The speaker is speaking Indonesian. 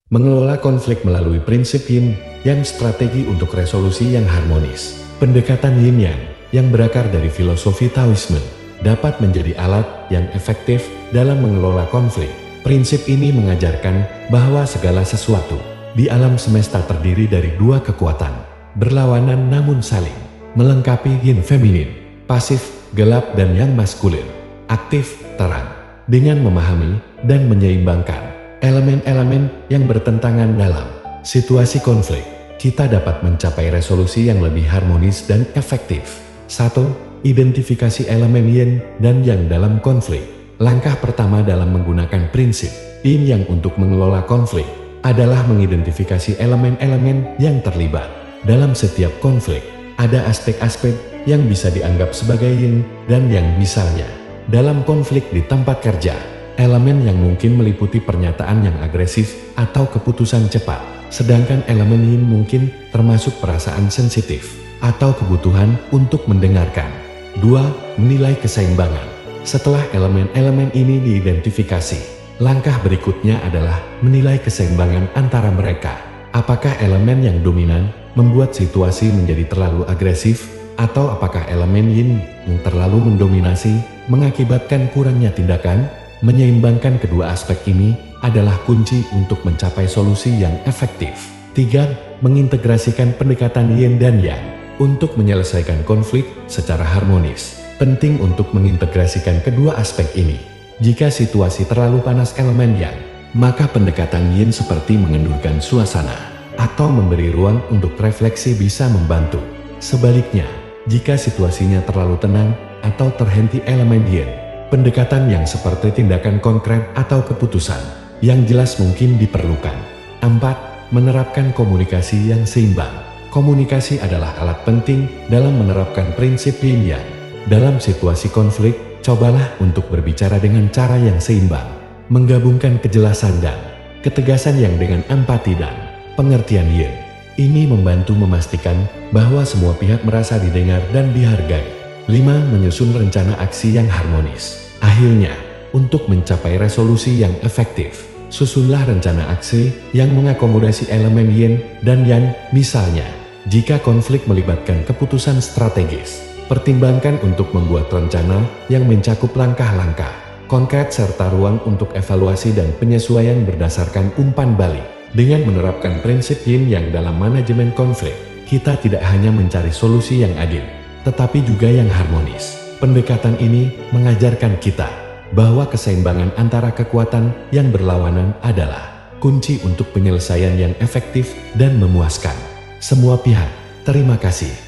Mengelola konflik melalui prinsip Yin yang strategi untuk resolusi yang harmonis. Pendekatan Yin Yang yang berakar dari filosofi Taoisme dapat menjadi alat yang efektif dalam mengelola konflik. Prinsip ini mengajarkan bahwa segala sesuatu di alam semesta terdiri dari dua kekuatan, berlawanan namun saling melengkapi. Yin feminin, pasif, gelap, dan yang maskulin, aktif, terang. Dengan memahami dan menyeimbangkan elemen-elemen yang bertentangan dalam situasi konflik, kita dapat mencapai resolusi yang lebih harmonis dan efektif. 1. Identifikasi elemen Yin dan Yang dalam konflik. Langkah pertama dalam menggunakan prinsip Yin Yang untuk mengelola konflik adalah mengidentifikasi elemen-elemen yang terlibat. Dalam setiap konflik, ada aspek-aspek yang bisa dianggap sebagai Yin dan Yang. Misalnya, dalam konflik di tempat kerja, elemen yang mungkin meliputi pernyataan yang agresif atau keputusan cepat, sedangkan elemen Yin mungkin termasuk perasaan sensitif atau kebutuhan untuk mendengarkan. 2. Menilai keseimbangan. Setelah elemen-elemen ini diidentifikasi, langkah berikutnya adalah menilai keseimbangan antara mereka. Apakah elemen yang dominan membuat situasi menjadi terlalu agresif, atau apakah elemen Yin yang terlalu mendominasi mengakibatkan kurangnya tindakan? Menyeimbangkan kedua aspek ini adalah kunci untuk mencapai solusi yang efektif. 3. Mengintegrasikan pendekatan Yin dan Yang untuk menyelesaikan konflik secara harmonis. Penting untuk mengintegrasikan kedua aspek ini. Jika situasi terlalu panas elemen Yang, maka pendekatan Yin seperti mengendurkan suasana atau memberi ruang untuk refleksi bisa membantu. Sebaliknya, jika situasinya terlalu tenang atau terhenti elemen Yin, pendekatan yang seperti tindakan konkret atau keputusan yang jelas mungkin diperlukan. 4. Menerapkan komunikasi yang seimbang. Komunikasi adalah alat penting dalam menerapkan prinsip Yin Yang. Dalam situasi konflik, cobalah untuk berbicara dengan cara yang seimbang, menggabungkan kejelasan dan ketegasan yang dengan empati dan pengertian Yin. Ini membantu memastikan bahwa semua pihak merasa didengar dan dihargai. 5. Menyusun rencana aksi yang harmonis. Akhirnya, untuk mencapai resolusi yang efektif, susunlah rencana aksi yang mengakomodasi elemen Yin dan Yang. Misalnya, jika konflik melibatkan keputusan strategis, pertimbangkan untuk membuat rencana yang mencakup langkah-langkah konkret serta ruang untuk evaluasi dan penyesuaian berdasarkan umpan balik. Dengan menerapkan prinsip Yin Yang dalam manajemen konflik, kita tidak hanya mencari solusi yang adil, tetapi juga yang harmonis. Pendekatan ini mengajarkan kita bahwa keseimbangan antara kekuatan yang berlawanan adalah kunci untuk penyelesaian yang efektif dan memuaskan semua pihak. Terima kasih.